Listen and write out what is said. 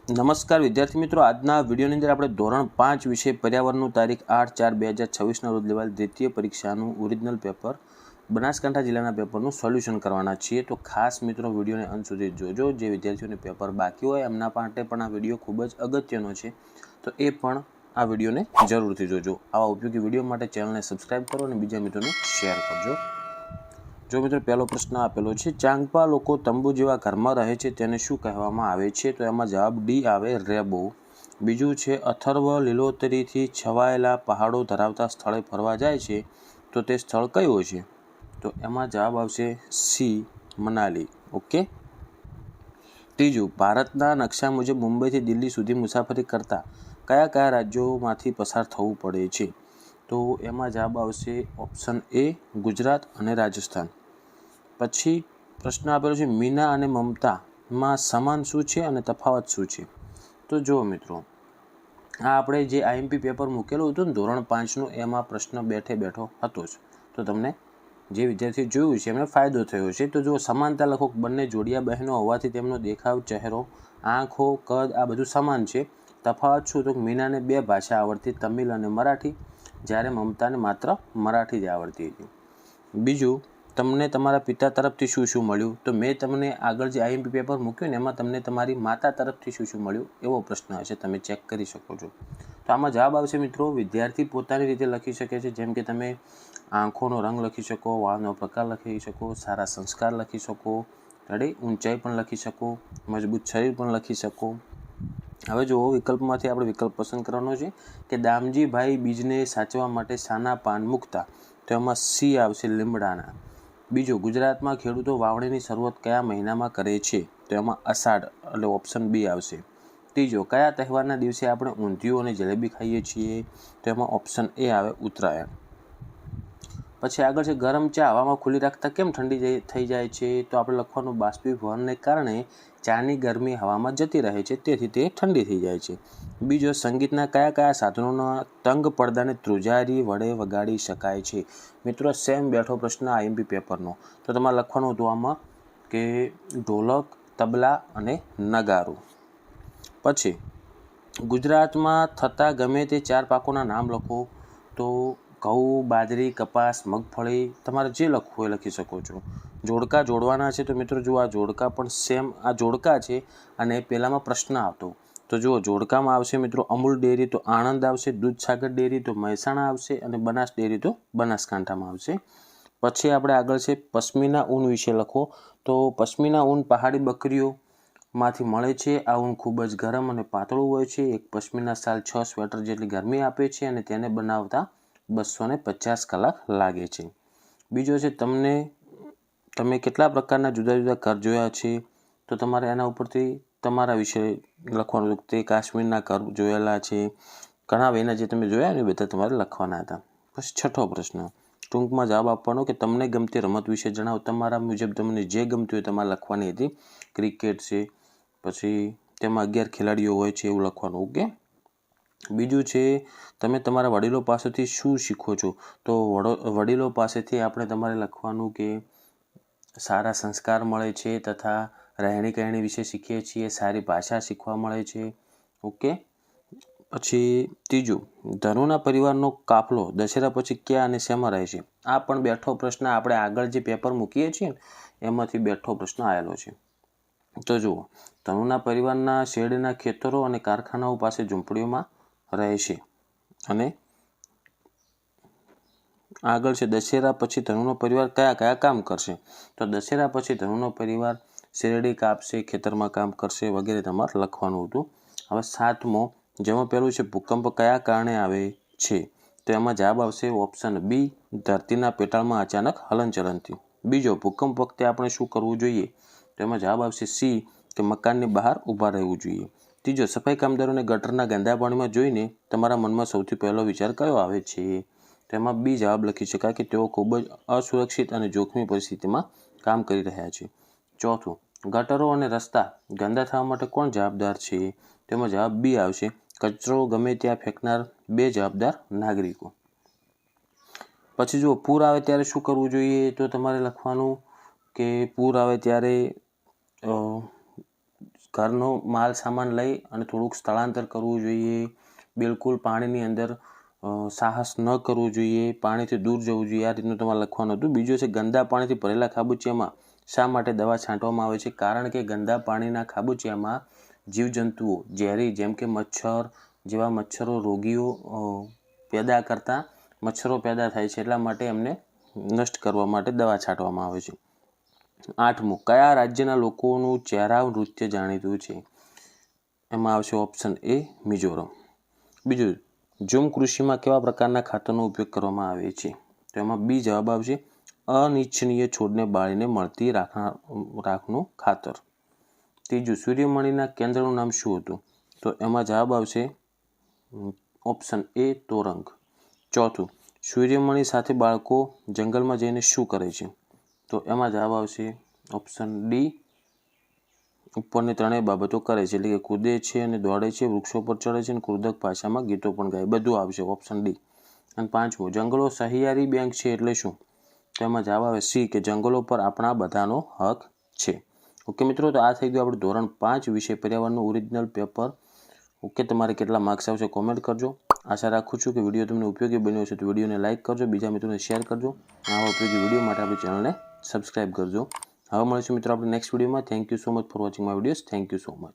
નમસ્કાર વિદ્યાર્થી મિત્રો, આજના વિડીયોની અંદર આપણે ધોરણ 5 વિષય પર્યાવરણનું તારીખ 8/4/2026ના રોજ લેવાયેલ દ્વિતીય પરીક્ષાનું ઓરિજિનલ પેપર બનાસકાંઠા જિલ્લાના પેપરનું સોલ્યુશન કરવાના છીએ. તો ખાસ મિત્રો વિડીયોને અંત સુધી જોજો. જે વિદ્યાર્થીઓને પેપર બાકી હોય એમના માટે પણ આ વિડીયો ખૂબ જ અગત્યનો છે, તો એ પણ આ વિડીયોને જરૂરથી જોજો. આવા ઉપયોગી વિડીયો માટે ચેનલને સબસ્ક્રાઈબ કરો અને બીજા મિત્રોને શેર કરજો. જો મિત્રો પહેલો પ્રશ્ન આપેલો છે, ચાંગપા લોકો તંબુ જેવા ઘરમાં રહે છે તેને શું કહેવામાં આવે છે? તો એમાં જવાબ ડી આવે, રેબો. બીજું છે, અથર્વ લીલોતરીથી છવાયેલા પહાડો ધરાવતા સ્થળે ફરવા જાય છે તો તે સ્થળ કયું છે? તો એમાં જવાબ આવશે સી, મનાલી. ઓકે. ત્રીજું, ભારતના નકશા મુજબ મુંબઈથી દિલ્હી સુધી મુસાફરી કરતા કયા કયા રાજ્યોમાંથી પસાર થવું પડે છે? તો એમાં જવાબ આવશે ઓપ્શન એ, ગુજરાત અને રાજસ્થાન. પછી પ્રશ્ન આપેલો છે, મીના અને મમતામાં સમાન શું છે અને તફાવત શું છે? તો જુઓ મિત્રો, આ આપણે જે આઈએમપી પેપર મૂકેલું હતું ને ધોરણ 5નું, એમાં પ્રશ્ન બેઠો હતો જ. તો તમને જે વિદ્યાર્થી જોયું છે એમને ફાયદો થયો છે. તો જો સમાનતા લખો, બંને જોડિયા બહેનો હોવાથી તેમનો દેખાવ, ચહેરો, આંખો, કદ આ બધું સમાન છે. તફાવત શું? તો મીનાને 2 ભાષા આવડતી, તમિલ અને મરાઠી, જ્યારે મમતાને માત્ર મરાઠી જ આવડતી હતી. બીજું, તમને તમારા પિતા તરફથી શું શું મળ્યું? તો મેં તમને આગળ જે આઈએમપી પેપર મૂક્યું ને એમાં તમને તમારી માતા તરફથી શું શું મળ્યું એવો પ્રશ્ન હશે, તમે ચેક કરી શકો છો. તો આમાં જવાબ આવશે મિત્રો, વિદ્યાર્થી પોતાની રીતે લખી શકે છે. જેમ કે તમે આંખોનો રંગ લખી શકો, વાળનો પ્રકાર લખી શકો, સારા સંસ્કાર લખી શકો, ઊંચાઈ પણ લખી શકો, મજબૂત શરીર પણ લખી શકો. હવે જુઓ, વિકલ્પમાંથી આપણે વિકલ્પ પસંદ કરવાનો છે કે દામજીભાઈ બીજને સાચવવા માટે શાના પાન મૂકતા? તો એમાં સી આવશે, લીમડાના. બીજું, ગુજરાતમાં ખેડૂતો વાવણીની શરૂઆત કયા મહિનામાં કરે છે? તો એમાં અષાઢ, એટલે ઓપ્શન બી આવશે. ત્રીજો, કયા તહેવારના દિવસે આપણે ઊંધિયું અને જલેબી ખાઈએ છીએ? તો એમાં ઓપ્શન એ આવે, ઉત્તરાયણ. પછી આગળ છે, ગરમ ચા હવામાં ખુલ્લી રાખતા કેમ ઠંડી થઈ જાય છે? તો આપણે લખવાનું, બાષ્પીભવનને કારણે ચાની ગરમી હવામાં જતી રહે છે, તેથી તે ઠંડી થઈ જાય છે. બીજો, સંગીતના કયા કયા સાધનોના તંગ પડદાને ધ્રુજારી વડે વગાડી શકાય છે? મિત્રો સેમ બેઠો પ્રશ્ન આઈએમપી પેપરનો. તો તમારે લખવાનું હતું આમાં કે ઢોલક, તબલા અને નગારું. પછી ગુજરાતમાં થતા ગમે તે 4 પાકોના નામ લખો. તો ઘઉં, બાજરી, કપાસ, મગફળી, તમારે જે લખવું એ લખી શકો છો. જોડકા જોડવાના છે. તો મિત્રો જુઓ, આ જોડકા પણ સેમ આ જોડકા છે અને પહેલામાં પ્રશ્ન આવતો. તો જુઓ, જોડકામાં આવશે મિત્રો અમૂલ ડેરી તો આણંદ આવશે, દૂધસાગર ડેરી તો મહેસાણા આવશે અને બનાસ ડેરી તો બનાસકાંઠામાં આવશે. પછી આપણે આગળ છે, પશ્મિના ઊન વિશે લખો. તો પશ્મિના ઊન પહાડી બકરીઓમાંથી મળે છે. આ ઊન ખૂબ જ ગરમ અને પાતળું હોય છે. એક પશ્મિના શાલ 6 સ્વેટર જેટલી ગરમી આપે છે અને તેને બનાવતા 250 કલાક લાગે છે. બીજો છે, તમે કેટલા પ્રકારના જુદા જુદા ઘર જોયા છે? તો તમારે એના ઉપરથી તમારા વિશે લખવાનું. તે કાશ્મીરના ઘર જોયેલા છે, ઘણા એના જે તમે જોયા ને બધા તમારે લખવાના હતા. પછી છઠ્ઠો પ્રશ્ન, ટૂંકમાં જવાબ આપવાનો કે તમને ગમતી રમત વિશે જણાવો. તમારા મુજબ તમને જે ગમતી હોય તમારે લખવાની હતી. ક્રિકેટ છે, પછી તેમાં 11 ખેલાડીઓ હોય છે એવું લખવાનું. ઓકે. બીજું છે, તમે તમારા વડીલો પાસેથી શું શીખો છો? તો વડીલો પાસેથી આપણે તમારે લખવાનું કે સારા સંસ્કાર મળે છે તથા રહેણી કહેણી વિશે શીખીએ છીએ, સારી ભાષા શીખવા મળે છે. ઓકે. પછી ત્રીજું, ધનુના પરિવારનો કાફલો દશેરા પછી ક્યાં અને શેમાં રહે છે? આ પણ બેઠો પ્રશ્ન આપણે આગળ જે પેપર મૂકીએ છીએ ને એમાંથી બેઠો પ્રશ્ન આવેલો છે. તો જુઓ, ધનુના પરિવારના શેરડીના ખેતરો અને કારખાનાઓ પાસે ઝૂંપડીઓમાં રહે છે. અને આગળ છે, દશેરા પછી ધનુનો પરિવાર કયા કયા કામ કરશે? તો દશેરા પછી ધનુનો પરિવાર શેરડી કાપશે, ખેતરમાં કામ કરશે વગેરે તમારે લખવાનું હતું. હવે 7મો, જેમાં પહેલું છે, ભૂકંપ કયા કારણે આવે છે? તો એમાં જવાબ આવશે ઓપ્શન બી, ધરતીના પેટાળમાં અચાનક હલનચલનથી. બીજો, ભૂકંપ વખતે આપણે શું કરવું જોઈએ? તો એમાં જવાબ આવશે સી, કે મકાનની બહાર ઊભા રહેવું જોઈએ. ત્રીજો, સફાઈ કામદારોને ગટરના ગંદા પાણીમાં જોઈને તમારા મનમાં સૌથી પહેલો વિચાર કયો આવે છે? તેમાં બી જવાબ લખી શકાય કે તેઓ ખૂબ જ અસુરક્ષિત અને જોખમી પરિસ્થિતિમાં કામ કરી રહ્યા છે. ચોથું, ગટરો અને રસ્તા ગંદા થવા માટે કોણ જવાબદાર છે? તેમાં જવાબ બી આવશે, કચરો ગમે ત્યાં ફેંકનાર 2 જવાબદાર નાગરિકો. પછી જો પૂર આવે ત્યારે શું કરવું જોઈએ? તો તમારે લખવાનું કે પૂર આવે ત્યારે ઘરનો માલ સામાન લઈ અને થોડુંક સ્થળાંતર કરવું જોઈએ. બિલકુલ પાણીની અંદર સાહસ ન કરવું જોઈએ, પાણીથી દૂર જવું જોઈએ. આ રીતનું તમારે લખવાનું હતું. બીજું છે ગંદા પાણીથી ભરેલા ખાબોચિયામાં શા માટે દવા છાંટવામાં આવે છે? કારણ કે ગંદા પાણીના ખાબોચિયામાં જીવજંતુઓ ઝેરી જેમ કે મચ્છર જેવા મચ્છરો રોગીઓ પેદા કરતા મચ્છરો પેદા થાય છે, એટલા માટે એમને નષ્ટ કરવા માટે દવા છાંટવામાં આવે છે. 8મું, કયા રાજ્યના લોકોનું ચહેરા નૃત્ય જાણીતું છે? એમાં આવશે ઓપ્શન એ મિઝોરમ. બીજું, ઝૂમ કૃષિમાં કેવા પ્રકારના ખાતરનો ઉપયોગ કરવામાં આવે છે? તો એમાં બી જવાબ આવશે અનિચ્છનીય છોડને બાળીને મળતી રાખનું ખાતર. ત્રીજું, સૂર્યમણિના કેન્દ્રનું નામ શું હતું? તો એમાં જવાબ આવશે ઓપ્શન એ તોરંગ. ચોથું, સૂર્યમણિ સાથે બાળકો જંગલમાં જઈને શું કરે છે? તો એમાં જવાબ આવશે ઓપ્શન ડી ઉપરની ત્રણેય બાબતો કરે છે, એટલે કે કૂદે છે અને દોડે છે, વૃક્ષો પર ચડે છે અને કૃદક ભાષામાં ગીતો પણ ગાય. બધું આવશે ઓપ્શન ડી. અને 5મું, જંગલો સહિયારી બેંક છે એટલે શું? તો એમાં જવાબ આવે સી કે જંગલો પર આપણા બધાનો હક છે. ઓકે મિત્રો, તો આ થઈ ગયું આપણે ધોરણ 5 વિષય પર્યાવરણનું ઓરિજિનલ પેપર. ઓકે, તમારે કેટલા માર્ક્સ આવશે કોમેન્ટ કરજો. આશા રાખું છું કે વિડીયો તમને ઉપયોગી બન્યો હશે તો વિડીયોને લાઇક કરજો, બીજા મિત્રોને શેર કરજો. આવા ઉપયોગી વિડીયો માટે આપણી ચેનલને સબસ્ક્રાઈબ કરજો. હવે મળીશું મિત્રો આપણે નેક્સ્ટ વિડીયોમાં. Thank you so much for watching my videos. Thank you so much.